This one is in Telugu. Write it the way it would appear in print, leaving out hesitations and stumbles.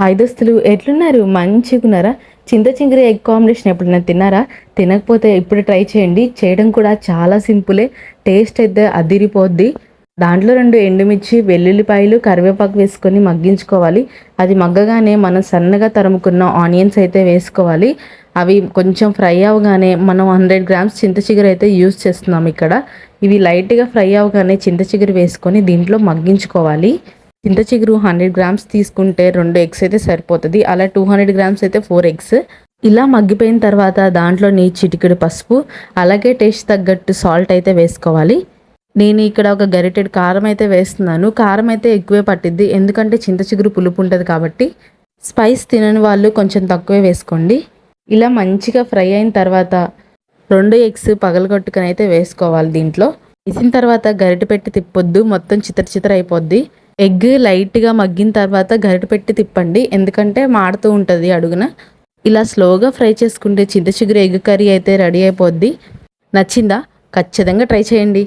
హాయ్ దోస్తులు, ఎట్లున్నారు? మంచిగున్నారా? చింత చిగురు ఎగ్ కాంబినేషన్ ఎప్పుడైనా తిన్నారా? తినకపోతే ఇప్పుడు ట్రై చేయండి. చేయడం కూడా చాలా సింపులే. టేస్ట్ అయితే అదిరిపోద్ది. దాంట్లో 2 ఎండుమిర్చి, వెల్లుల్లిపాయలు, కరివేపాకు వేసుకొని మగ్గించుకోవాలి. అది మగ్గగానే మనం సన్నగా తరుముకున్న ఆనియన్స్ అయితే వేసుకోవాలి. అవి కొంచెం ఫ్రై అవగానే మనం 100 గ్రామ్స్ చింత చిగురు అయితే యూస్ చేస్తున్నాం ఇక్కడ. ఇవి లైట్గా ఫ్రై అవగానే చింత చిగురు వేసుకొని దీంట్లో మగ్గించుకోవాలి. చింత చిగురు 100 గ్రామ్స్ తీసుకుంటే 2 ఎగ్స్ అయితే సరిపోతుంది. అలా 200 గ్రామ్స్ అయితే 4 ఎగ్స్. ఇలా మగ్గిపోయిన తర్వాత దాంట్లోని చిటికెడు పసుపు, అలాగే టేస్ట్ తగ్గట్టు సాల్ట్ అయితే వేసుకోవాలి. నేను ఇక్కడ ఒక గరిటెడు కారం అయితే వేస్తున్నాను. కారం అయితే ఎక్కువే పట్టిద్ది, ఎందుకంటే చింత చిగురు పులుపు ఉంటుంది కాబట్టి. స్పైస్ తినని వాళ్ళు కొంచెం తక్కువే వేసుకోండి. ఇలా మంచిగా ఫ్రై అయిన తర్వాత 2 ఎగ్స్ పగలగొట్టుకొని అయితే వేసుకోవాలి దీంట్లో. వేసిన తర్వాత గరిటె పెట్టి తిప్పొద్దు, మొత్తం చితర అయిపోద్ది. ఎగ్ లైట్గా మగ్గిన తర్వాత గరిట పెట్టి తిప్పండి, ఎందుకంటే మాడుతూ ఉంటుంది అడుగున. ఇలా స్లోగా ఫ్రై చేసుకుంటే చింత చిగురు ఎగ్ కర్రీ అయితే రెడీ అయిపోద్ది. నచ్చిందా? ఖచ్చితంగా ట్రై చేయండి.